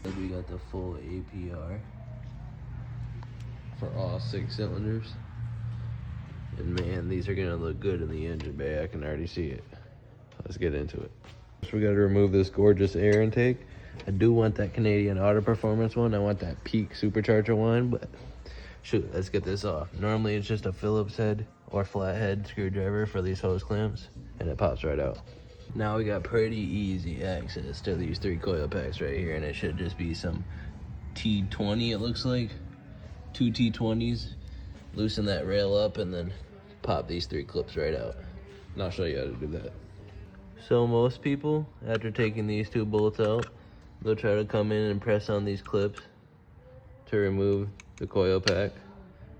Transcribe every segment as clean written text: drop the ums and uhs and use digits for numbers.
We got the full APR for all 6 cylinders. And man, these are gonna look good in the engine bay. I can already see it. Let's get into it. First, we gotta remove this gorgeous air intake. I do want that Canadian Auto Performance one. I want that Peak Supercharger one, but shoot, let's get this off. Normally it's just a Phillips head or flathead screwdriver for these hose clamps, and it pops right out. Now we got pretty easy access to these 3 coil packs right here, and it should just be some T20, it looks like. 2 T20s. Loosen that rail up and then pop these 3 clips right out. And I'll show you how to do that. So most people, after taking these 2 bolts out, they'll try to come in and press on these clips to remove the coil pack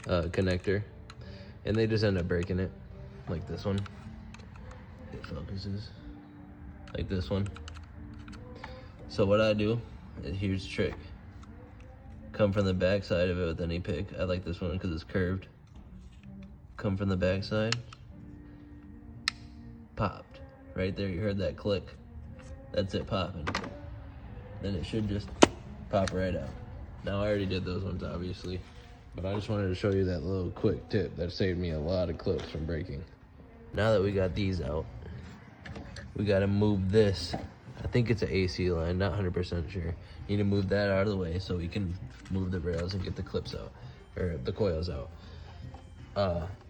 connector, and they just end up breaking it, like this one. It focuses, like this one. So what I do is, here's the trick. Come from the back side of it with any pick. I like this one because it's curved. Come from the back side. Popped. Right there, you heard that click. That's it popping. Then it should just pop right out. Now I already did those ones obviously, but I just wanted to show you that little quick tip that saved me a lot of clips from breaking. Now that we got these out, we gotta move this. I think it's an AC line, not 100% sure. You need to move that out of the way so we can move the rails and get the clips out, or the coils out.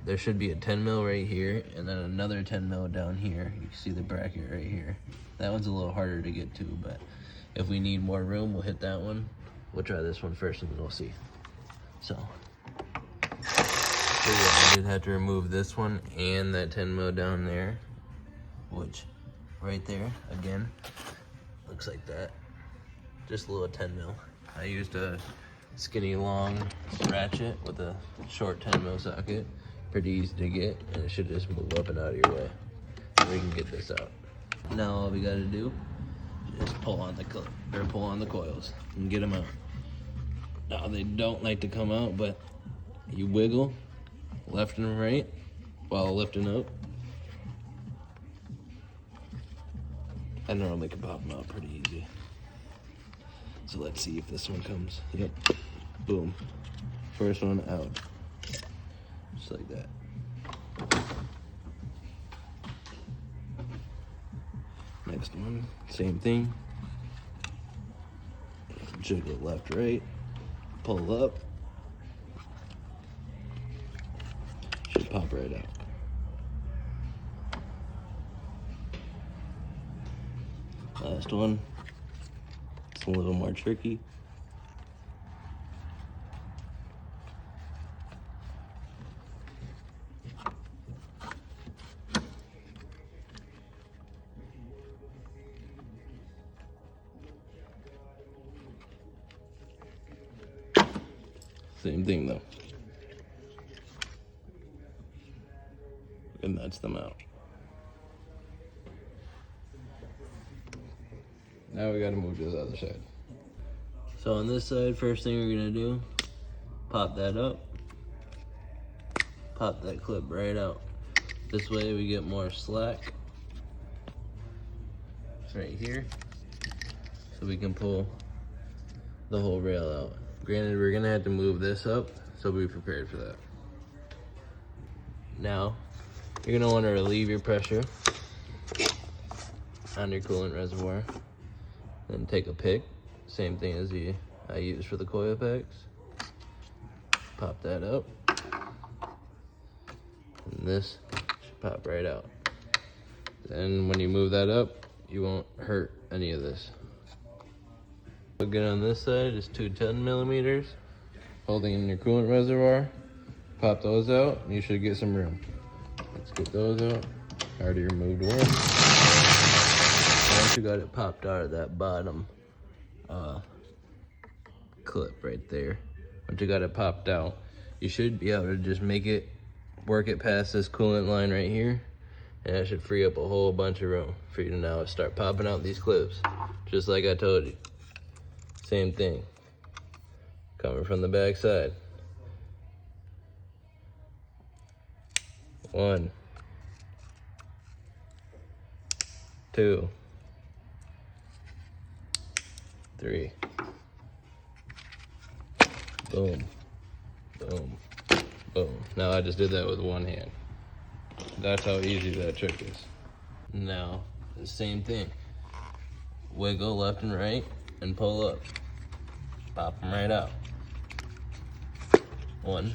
There should be a 10 mil right here, and then another 10 mil down here. You can see the bracket right here. That one's a little harder to get to, but if we need more room, we'll hit that one. We'll try this one first and then we'll see. So yeah, I did have to remove this one and that 10 mil down there, which right there, again, looks like that. Just a little 10 mil. I used a skinny long ratchet with a short 10 mil socket. Pretty easy to get, and it should just move up and out of your way. So we can get this out. Now all we gotta do is pull on the clip, or pull on the coils and get them out. Now they don't like to come out, but you wiggle left and right while lifting up. I normally can pop them out pretty easy. So let's see if this one comes. Yep. Boom. First one out. Just like that. Next one, same thing. Jiggle left, right. Pull up. Should pop right out. Last one. It's a little more tricky. Same thing though. And that's them out. Now we gotta move to the other side. So on this side, first thing we're gonna do, pop that up. Pop that clip right out. This way we get more slack. Right here. So we can pull the whole rail out. Granted, we're gonna have to move this up, so be prepared for that. Now, you're gonna wanna relieve your pressure on your coolant reservoir. Then take a pick, same thing as I use for the coil packs. Pop that up. And this should pop right out. Then when you move that up, you won't hurt any of this. Again, on this side is 2 10 millimeters. Holding in your coolant reservoir. Pop those out, and you should get some room. Let's get those out. Already removed one. Once you got it popped out of that bottom clip right there, once you got it popped out, you should be able to just work it past this coolant line right here, and that should free up a whole bunch of room for you to now start popping out these clips, just like I told you. Same thing, coming from the back side. 1, 2, 3. Boom, boom, boom. Now I just did that with one hand. That's how easy that trick is. Now, the same thing. Wiggle left and right and pull up. Pop them right out. One.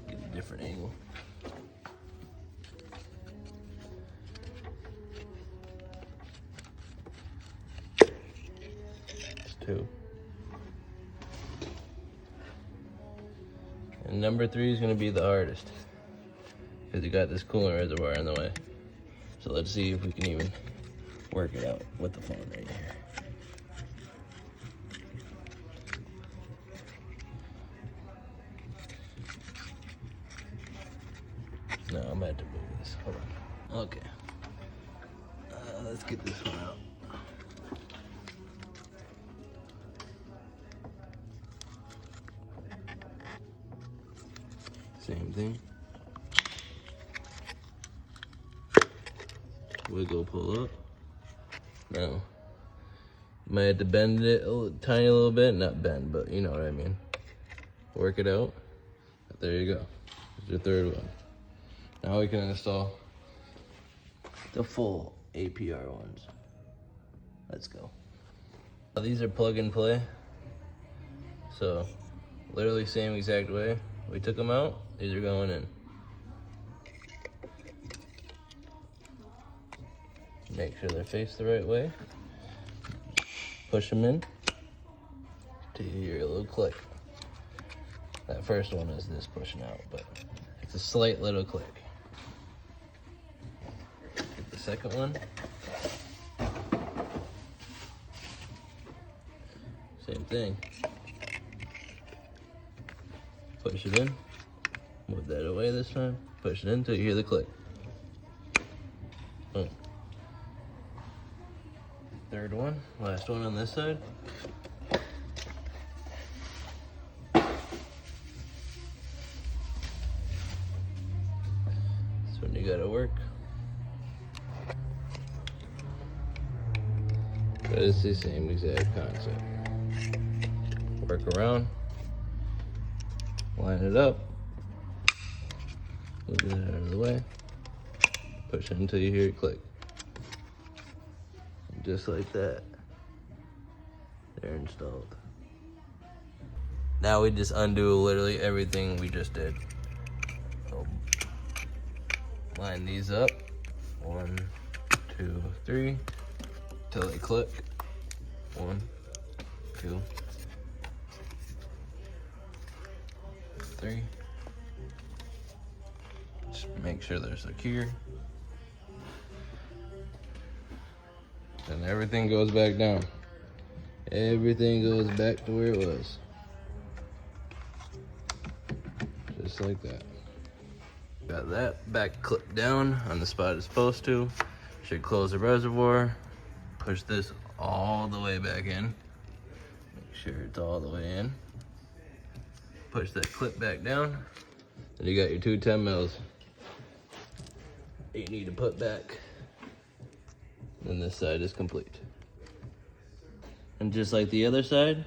Get a different angle. It's two. And number 3 is gonna be the hardest because you got this coolant reservoir in the way. So let's see if we can even work it out with the phone right here. No, I'm about to move this. Hold on. Okay. Let's get this one out. Same thing. Wiggle, pull up. Now, might have to bend it tiny little bit. Not bend, but you know what I mean. Work it out. There you go. There's your third one. Now we can install the full APR ones. Let's go. These are plug and play. So, literally same exact way. We took them out, these are going in. Make sure they're faced the right way. Push them in till you hear a little click. That first one is this pushing out, but it's a slight little click. Get the second one. Same thing. Push it in. Move that away this time. Push it in until you hear the click. Boom. Third one. Last one on this side. That's when you gotta work. But it's the same exact concept. Work around. Line it up. Move it out of the way. Push it until you hear it click. And just like that, they're installed. Now we just undo literally everything we just did. So line these up. 1, 2, 3. Till they click. 1, 2, 3. Just make sure they're secure. And everything goes back down. Everything goes back to where it was. Just like that. Got that back clip down on the spot it's supposed to. Should close the reservoir. Push this all the way back in. Make sure it's all the way in. Push that clip back down. And you got your 2 10 mils that you need to put back. And this side is complete. And just like the other side,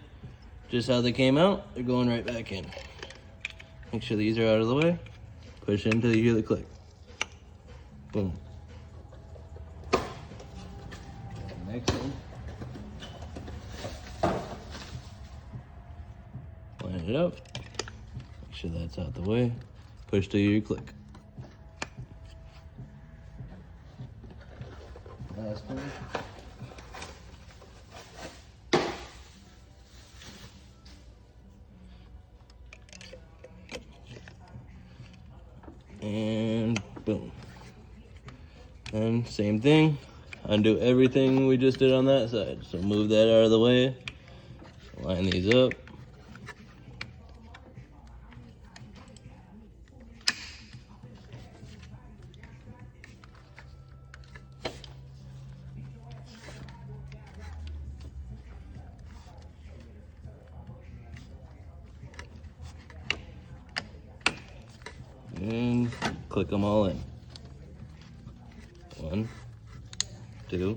just how they came out, they're going right back in. Make sure these are out of the way. Push in until you hear the click. Boom. Next one. Line it up. Make sure that's out the way. Push till you hear click. Last one. And boom. And same thing. Undo everything we just did on that side. So move that out of the way. Line these up. and click them all in. 1, 2,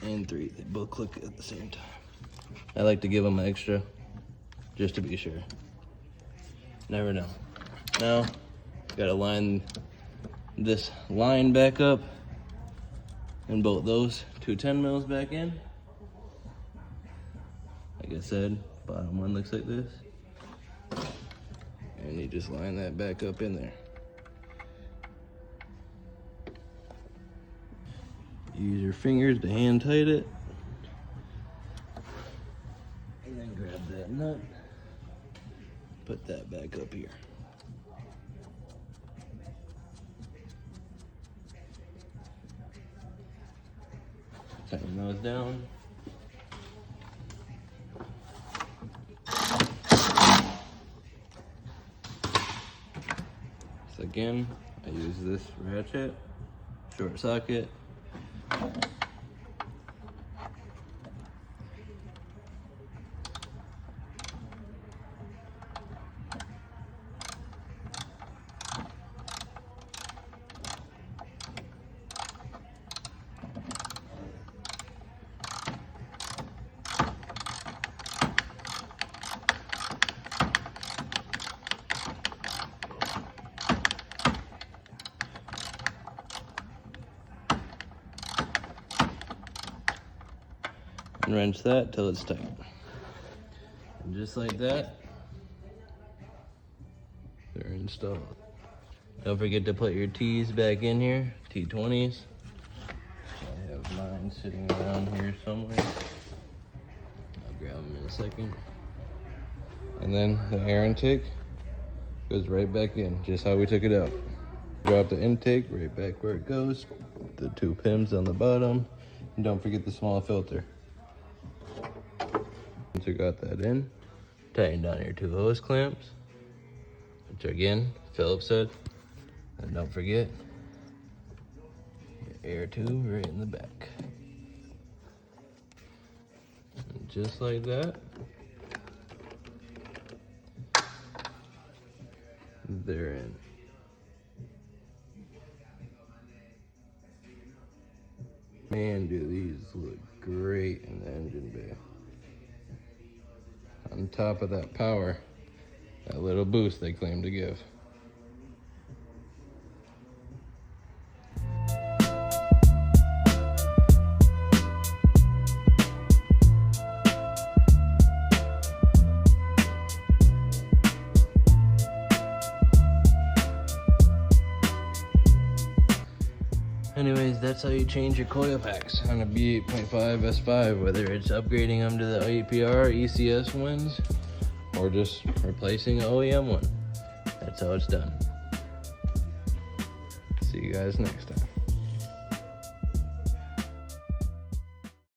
and 3. They both click at the same time. I like to give them extra just to be sure. Never know. Now, gotta line this line back up and bolt those 2 10 mils back in. Like I said, bottom one looks like this. And you just line that back up in there. Use your fingers to hand tight it. And then grab that nut. Put that back up here. Tighten those down. So again, I use this ratchet, short socket. And wrench that till it's tight. And just like that, they're installed. Don't forget to put your T's back in here, T20s. I have mine sitting around here somewhere. I'll grab them in a second. And then the air intake goes right back in, just how we took it out. Drop the intake right back where it goes, the 2 pins on the bottom, and don't forget the small filter. Once you got that in, tighten down your 2 hose clamps, which again, Philip said, and don't forget your air tube right in the back. And just like that, they're in. Man, do these look great in the engine bay. On top of that power, that little boost they claim to give. Anyways, that's how you change your coil packs on a B8.5 S5, whether it's upgrading them to the APR, ECS ones, or just replacing an OEM one. That's how it's done. See you guys next time.